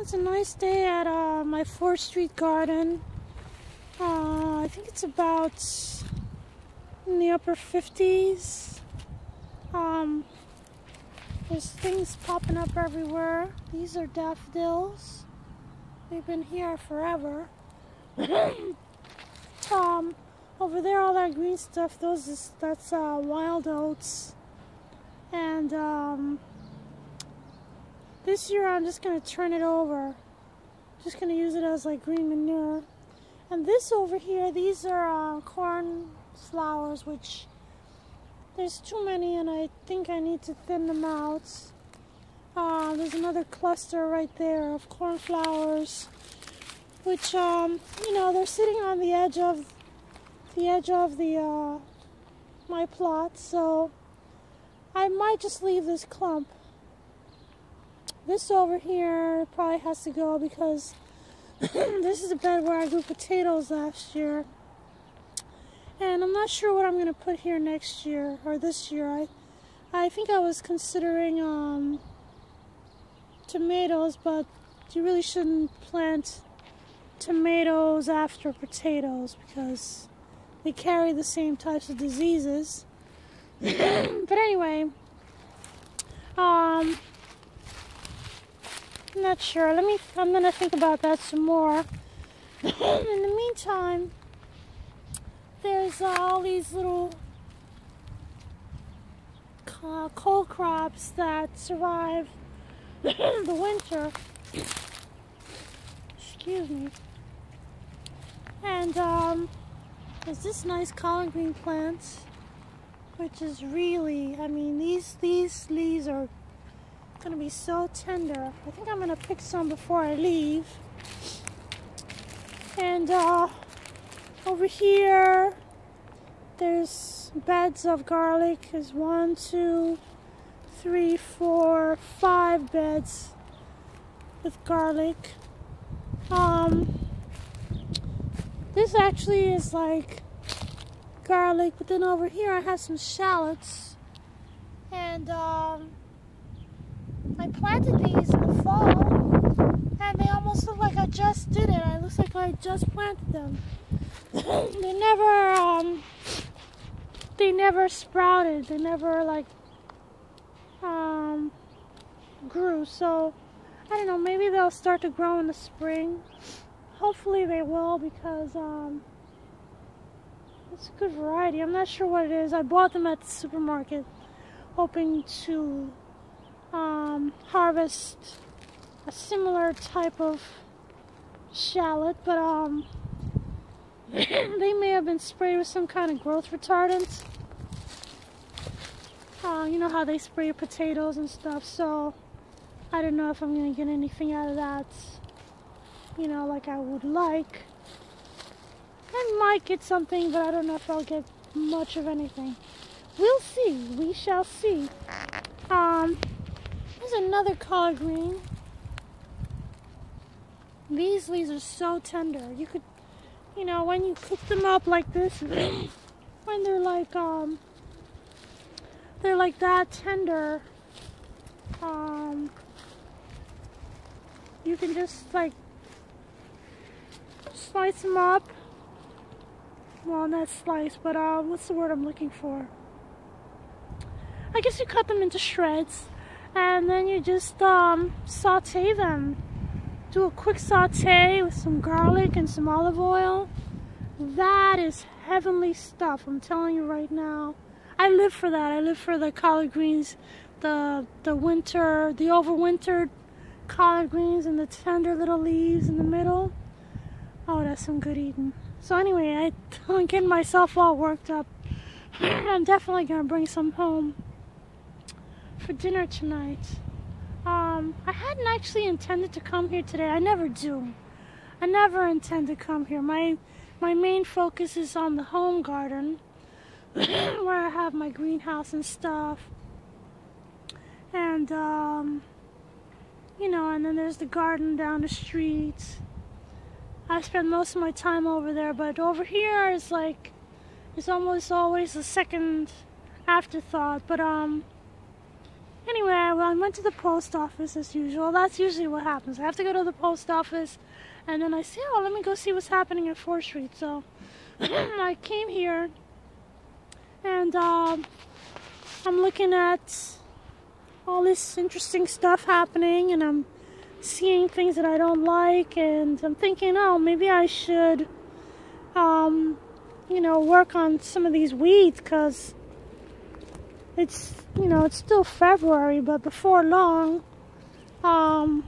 It's a nice day at my 4th Street garden. I think it's about in the upper 50s. There's things popping up everywhere. These are daffodils. They've been here forever. Over there, all that green stuff, that's wild oats. And this year I'm just going to turn it over. Just going to use it as like green manure. And this over here, these are corn flowers, which there's too many and I think I need to thin them out. There's another cluster right there of cornflowers, which, you know, they're sitting on the edge of my plot, so I might just leave this clump. This over here probably has to go because this is a bed where I grew potatoes last year. And I'm not sure what I'm going to put here next year or this year. I think I was considering tomatoes, but you really shouldn't plant tomatoes after potatoes because they carry the same types of diseases. But anyway, I'm not sure. I'm gonna think about that some more. In the meantime, there's all these little cole crops that survive the winter. Excuse me. And there's this nice collard green plant, which is really, I mean, these leaves are gonna be so tender. I think I'm gonna pick some before I leave. And over here there's beds of garlic. There's 1, 2, 3, 4, 5 beds with garlic. This actually is like garlic, but then over here I have some shallots, and I planted these in the fall, and they almost look like I just did it. It looks like I just planted them. They never sprouted. They never like grew. So I don't know. Maybe they'll start to grow in the spring. Hopefully they will, because it's a good variety. I'm not sure what it is. I bought them at the supermarket, hoping to harvest a similar type of shallot, but they may have been sprayed with some kind of growth retardant. You know how they spray potatoes and stuff, so I don't know if I'm going to get anything out of that, you know, like I would like. I might get something, but I don't know if I'll get much of anything. We'll see. We shall see. There's another collard green. These leaves are so tender. You could, you know, when you cook them up like this, when they're like that tender, you can just like slice them up. Well, not slice, but what's the word I'm looking for? I guess you cut them into shreds, and then you just saute them. Do a quick saute with some garlic and some olive oil. That is heavenly stuff, I'm telling you right now. I live for that. I live for the collard greens, the overwintered collard greens and the tender little leaves in the middle. Oh, that's some good eating. So anyway, I'm getting myself all worked up. I'm definitely gonna bring some home for dinner tonight. I hadn't actually intended to come here today. I never do. I never intend to come here. My main focus is on the home garden, where I have my greenhouse and stuff. And you know, and then there's the garden down the street. I spend most of my time over there, but over here is like, it's almost always a second afterthought. But Anyway, I went to the post office as usual. That's usually what happens. I have to go to the post office, and then I say, oh, let me go see what's happening at 4th Street. So I came here, and I'm looking at all this interesting stuff happening, and I'm seeing things that I don't like, and I'm thinking, oh, maybe I should, you know, work on some of these weeds, because it's, you know, it's still February, but before long, the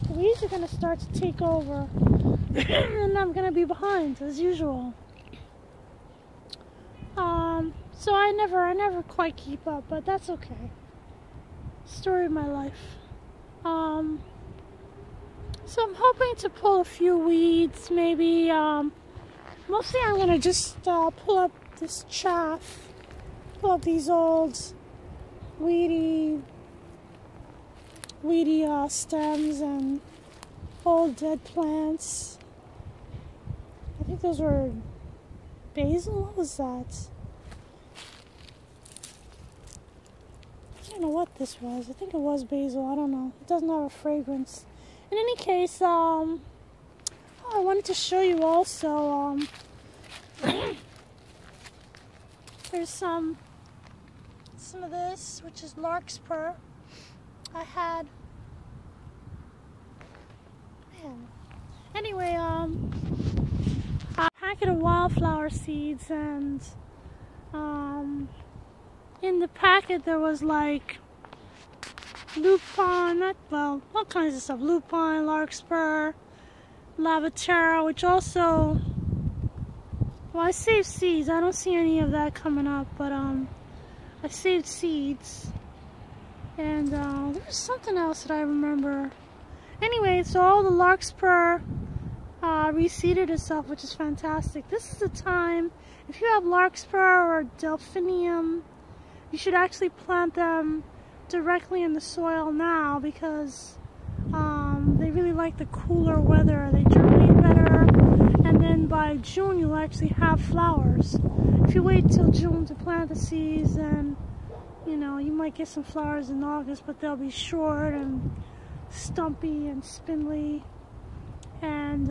weeds are going to start to take over, and I'm going to be behind, as usual. So I never quite keep up, but that's okay. Story of my life. So I'm hoping to pull a few weeds, maybe, mostly I'm gonna just pull up this chaff, pull up these old weedy stems and old dead plants. I think those were basil? What was that? I don't know what this was. I think it was basil. I don't know. It doesn't have a fragrance. In any case, oh, I wanted to show you also, there's some of this, which is larkspur. I had, man. Anyway, a packet of wildflower seeds, and in the packet there was like lupin, well, all kinds of stuff. Lupin, larkspur, lavatera, which also, well, I saved seeds. I don't see any of that coming up, but I saved seeds. And there was something else that I remember. Anyway, so all the larkspur reseeded itself, which is fantastic. This is the time, if you have larkspur or delphinium, you should actually plant them directly in the soil now, because they really like the cooler weather. They germinate better, and then by June you'll actually have flowers. If you wait till June to plant the seeds, then you know, you might get some flowers in August, but they'll be short and stumpy and spindly, and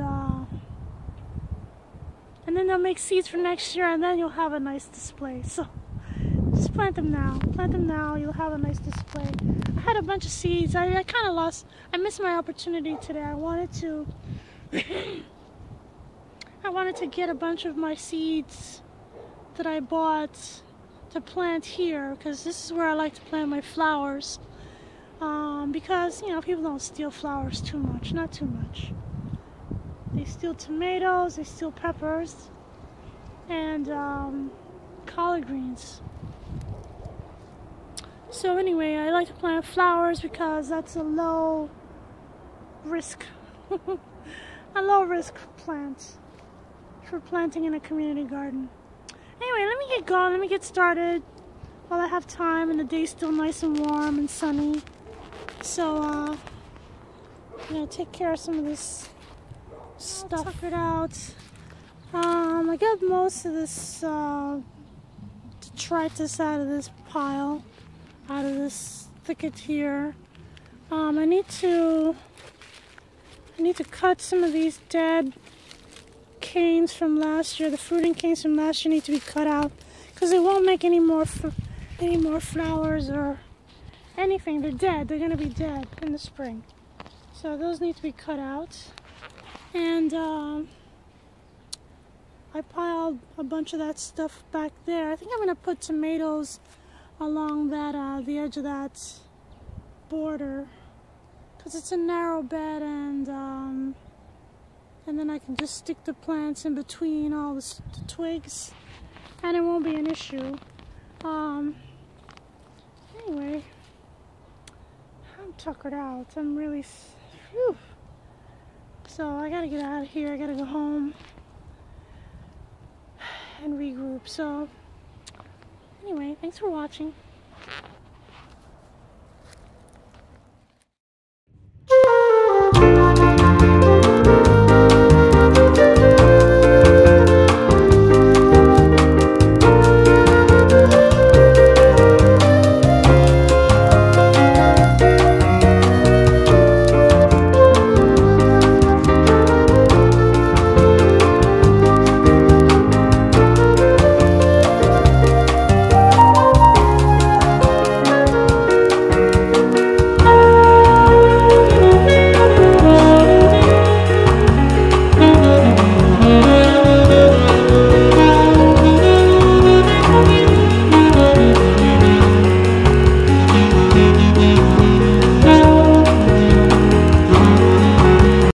then they'll make seeds for next year, and then you'll have a nice display. So just plant them now. Plant them now. You'll have a nice display. I had a bunch of seeds. I kind of lost. I missed my opportunity today. I wanted to. I wanted to get a bunch of my seeds that I bought to plant here, because this is where I like to plant my flowers. Because, you know, people don't steal flowers too much. Not too much. They steal tomatoes. They steal peppers. And collard greens. So anyway, I like to plant flowers because that's a low risk, a low risk plant for planting in a community garden. Anyway, let me get going, let me get started while I have time and the day's still nice and warm and sunny. So, I'm gonna take care of some of this stuff. Tuck it out. I got most of this detritus out of this pile, out of this thicket here. I need to cut some of these dead canes from last year. The fruiting canes from last year need to be cut out because they won't make any more flowers or anything. They're dead. They're gonna be dead in the spring. So those need to be cut out. And I piled a bunch of that stuff back there. I think I'm gonna put tomatoes along that the edge of that border, because it's a narrow bed, and then I can just stick the plants in between all the twigs, and it won't be an issue. Anyway, I'm tuckered out. I'm really, whew. So I gotta get out of here. I gotta go home and regroup. So anyway, thanks for watching.